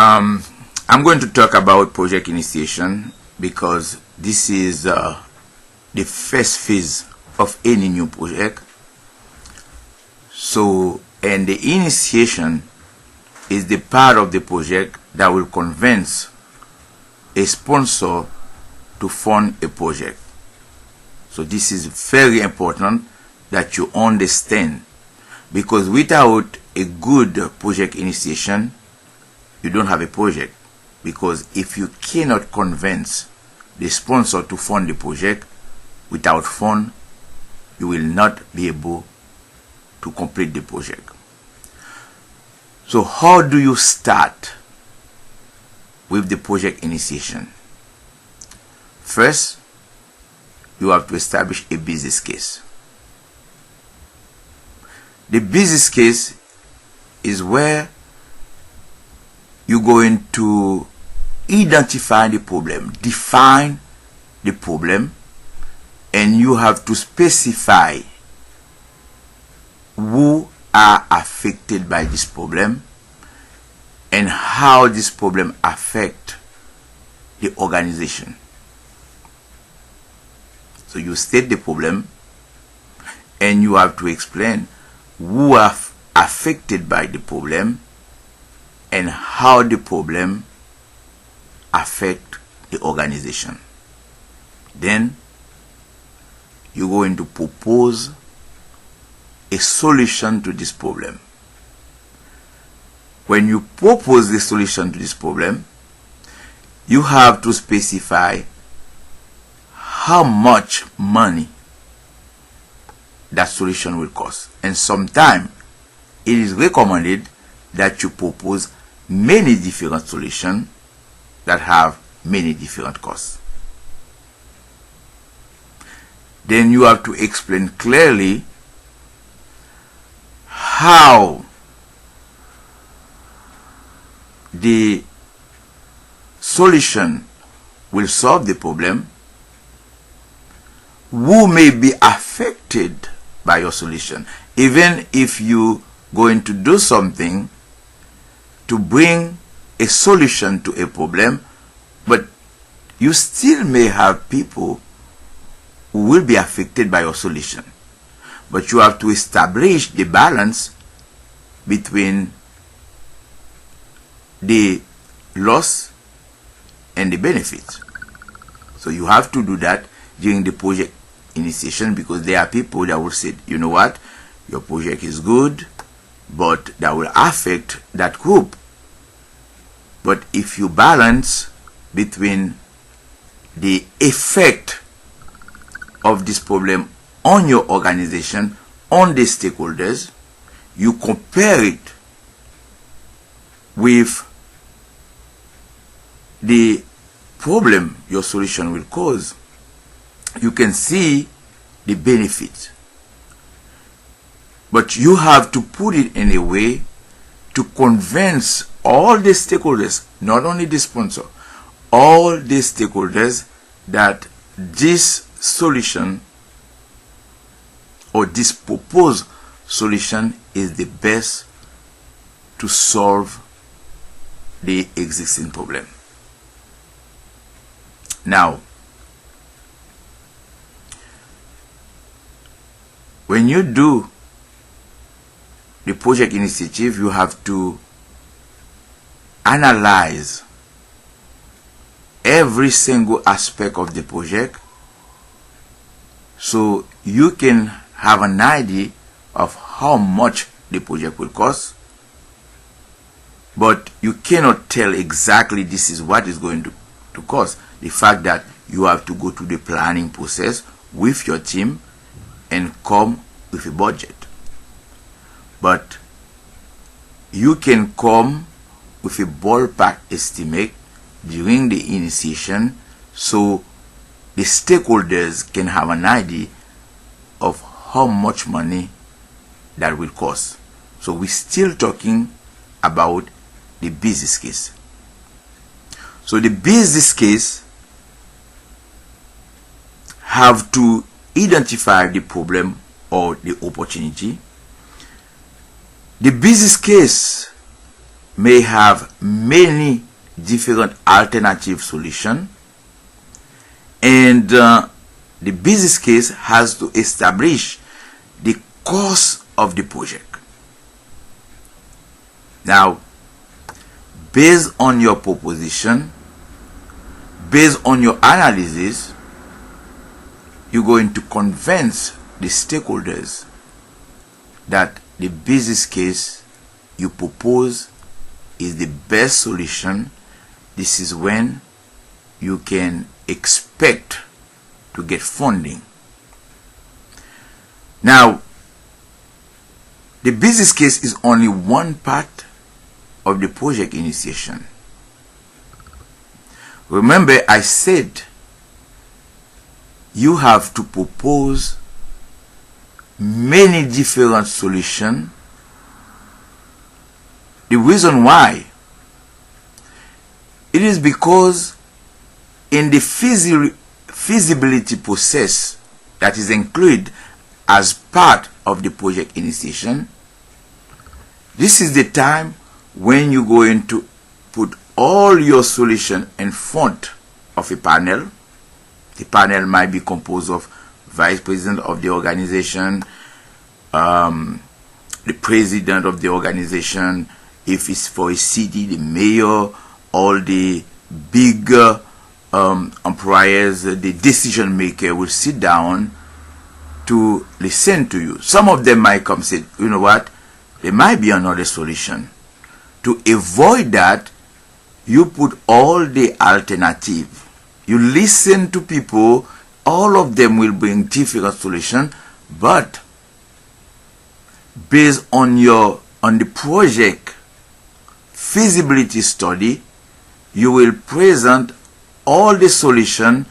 I'm going to talk about project initiation because this is the first phase of any new project. So, and the initiation is the part of the project that will convince a sponsor to fund a project. So this is very important that you understand, because without a good project initiation, you don't have a project. Because if you cannot convince the sponsor to fund the project, without fund, you will not be able to complete the project. So how do you start with the project initiation? First, you have to establish a business case. The business case is where you're going to identify the problem, define the problem, and you have to specify who are affected by this problem and how this problem affect the organization. So you state the problem and you have to explain who are affected by the problem and how the problem affect the organization. Then you're going to propose a solution to this problem. When you propose the solution to this problem, you have to specify how much money that solution will cost. And sometimes it is recommended that you propose many different solutions that have many different costs. Then you have to explain clearly how the solution will solve the problem, who may be affected by your solution. Even if you're going to do something to bring a solution to a problem, but you still may have people who will be affected by your solution. But you have to establish the balance between the loss and the benefits. So you have to do that during the project initiation, because there are people that will say, you know what, your project is good, but that will affect that group. But if you balance between the effect of this problem on your organization, on the stakeholders, you compare it with the problem your solution will cause, you can see the benefit. But you have to put it in a way to convince all the stakeholders, not only the sponsor, all the stakeholders, that this solution or this proposed solution is the best to solve the existing problem. Now, when you do the project initiative, you have to analyze every single aspect of the project so you can have an idea of how much the project will cost, but you cannot tell exactly this is what is going to cost. The fact that you have to go through the planning process with your team and come with a budget. But you can come with a ballpark estimate during the initiation so the stakeholders can have an idea of how much money that will cost. So we're still talking about the business case. So the business case have to identify the problem or the opportunity. The business case may have many different alternative solutions, and the business case has to establish the cost of the project. Now, based on your proposition, based on your analysis, you're going to convince the stakeholders that the business case you propose is the best solution. This is when you can expect to get funding. Now, the business case is only one part of the project initiation. Remember, I said you have to propose many different solutions. The reason why, it is because in the feasibility process that is included as part of the project initiation, this is the time when you're going to put all your solution in front of a panel. The panel might be composed of vice president of the organization, the president of the organization, if it's for a city, the mayor, all the big employers, the decision maker will sit down to listen to you. Some of them might come and say, you know what, there might be another solution. To avoid that, you put all the alternative. You listen to people, all of them will bring different solutions, but based on the project feasibility study, you will present all the solution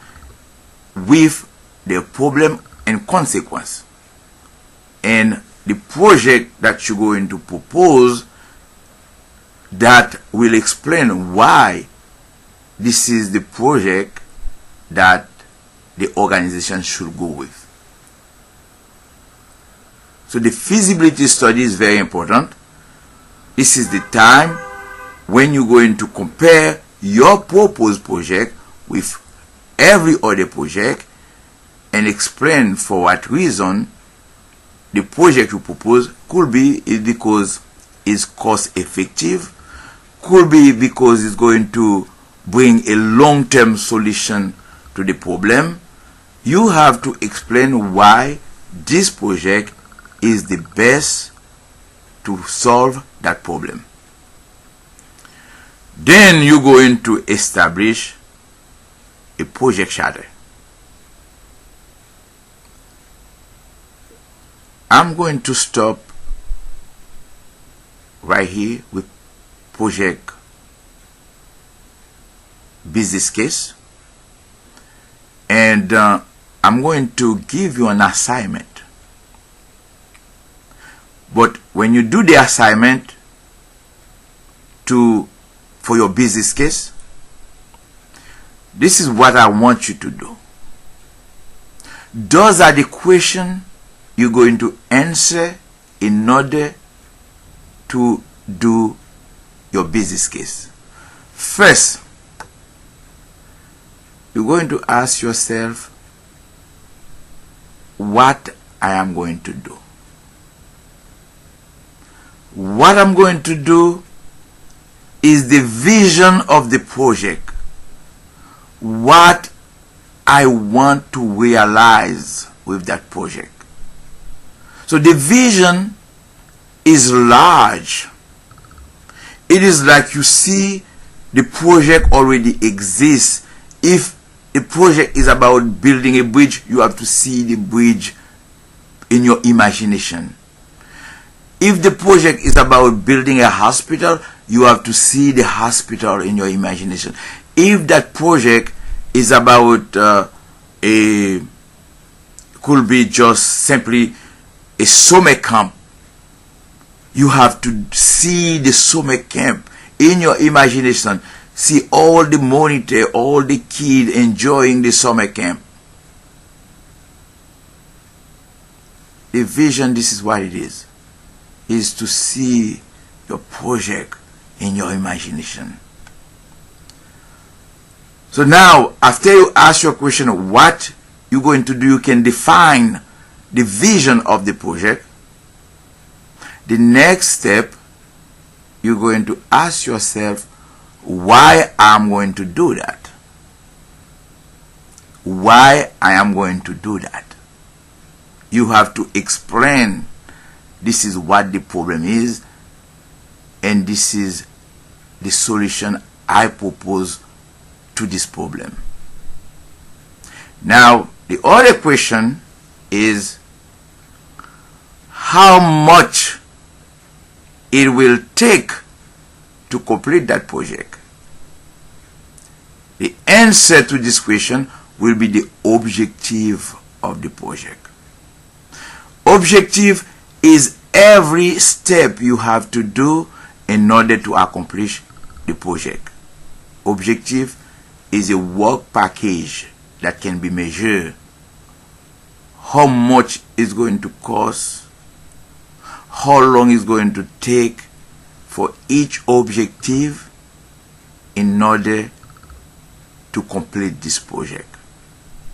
with the problem and consequence. And the project that you're going to propose that will explain why this is the project that the organization should go with. So the feasibility study is very important. This is the time when you're going to compare your proposed project with every other project and explain for what reason the project you propose could be because it's cost effective, could be because it's going to bring a long-term solution to the problem. You have to explain why this project is the best to solve that problem. Then you're going to establish a project charter. I'm going to stop right here with project business case, and I'm going to give you an assignment. But when you do the assignment for your business case, this is what I want you to do. Those are the questions you're going to answer in order to do your business case. First, you're going to ask yourself what I am going to do. What I'm going to do is the vision of the project. What I want to realize with that project. So the vision is large. It is like you see the project already exists. If the project is about building a bridge, you have to see the bridge in your imagination. If the project is about building a hospital, you have to see the hospital in your imagination. If that project is about could be just simply a summer camp, you have to see the summer camp in your imagination. See all the monitor, all the kids enjoying the summer camp. The vision, this is what it is to see your project in your imagination. So now, after you ask your question, what you're going to do, you can define the vision of the project. The next step, you're going to ask yourself, why I'm going to do that? Why I am going to do that? You have to explain, this is what the problem is, and this is the solution I propose to this problem. Now, the other question is how much it will take to complete that project. The answer to this question will be the objective of the project. Objective is every step you have to do in order to accomplish the project. Objective is a work package that can be measured. How much is going to cost, how long is going to take for each objective in order to complete this project.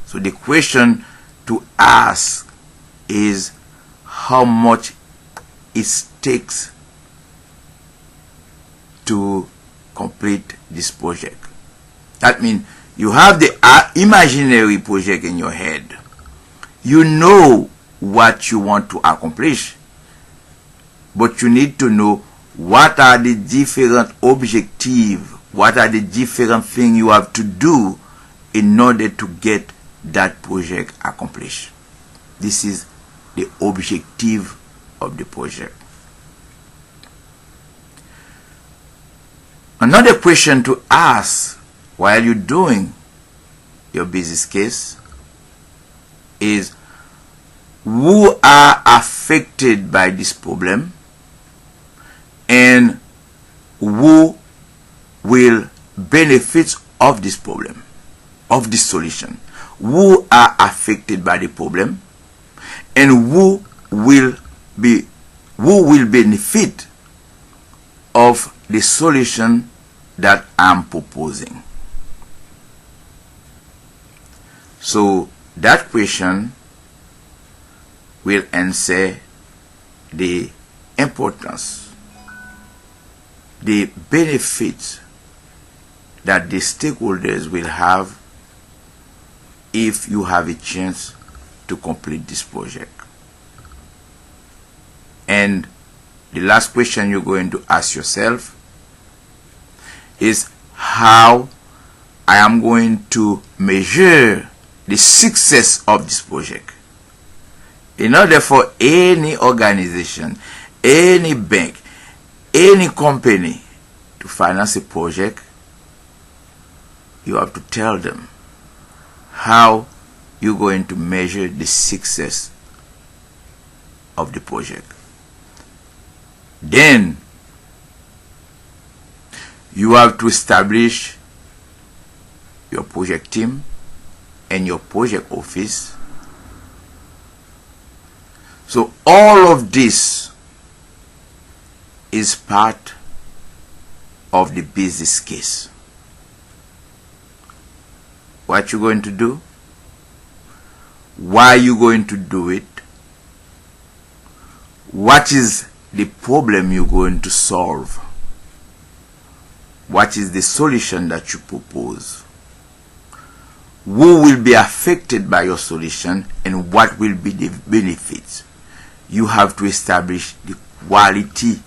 So the question to ask is how much it takes to complete this project. That means you have the imaginary project in your head. You know what you want to accomplish, but you need to know what are the different objectives, what are the different things you have to do in order to get that project accomplished. This is the objective of the project. Another question to ask while you're doing your business case is, who are affected by this problem and who will benefit of this problem, of this solution? Who are affected by the problem and who will benefit of the solution that I'm proposing? So that question will answer the importance, the benefits that the stakeholders will have if you have a chance to complete this project. And the last question you're going to ask yourself is how I am going to measure the success of this project. In order for any organization, any bank, any company to finance a project, you have to tell them how you're going to measure the success of the project. Then you have to establish your project team and your project office. So all of this is part of the business case. What you're going to do, why you're going to do it, what is the problem you're going to solve, what is the solution that you propose, who will be affected by your solution, and what will be the benefits. You have to establish the quality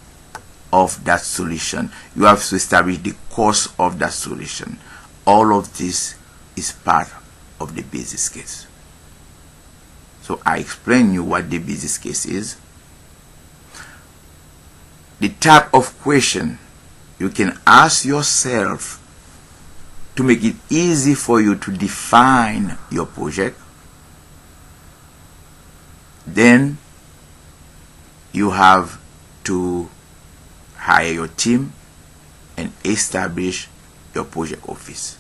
of that solution. You have to establish the cost of that solution. All of this is part of the business case. So I explain you what the business case is, the type of question you can ask yourself to make it easy for you to define your project. Then you have to hire your team and establish your project office.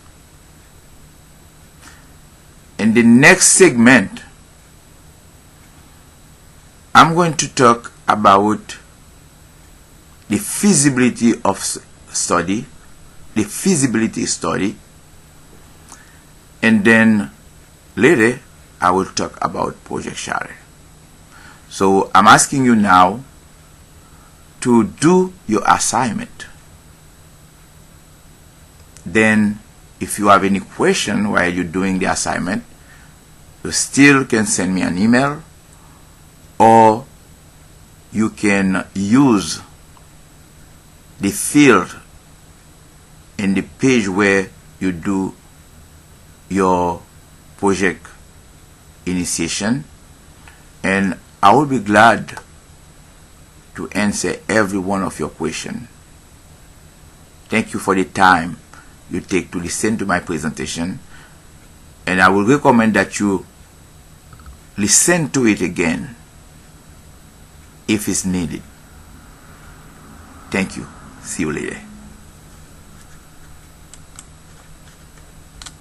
In the next segment, I'm going to talk about the feasibility of study, the feasibility study, and then later I will talk about Project Share. So I'm asking you now to do your assignment. Then if you have any question while you're doing the assignment, you still can send me an email, or you can use the field in the page where you do your project initiation, and I will be glad to answer every one of your questions. Thank you for the time you take to listen to my presentation, and I will recommend that you listen to it again if it's needed. Thank you. See you later.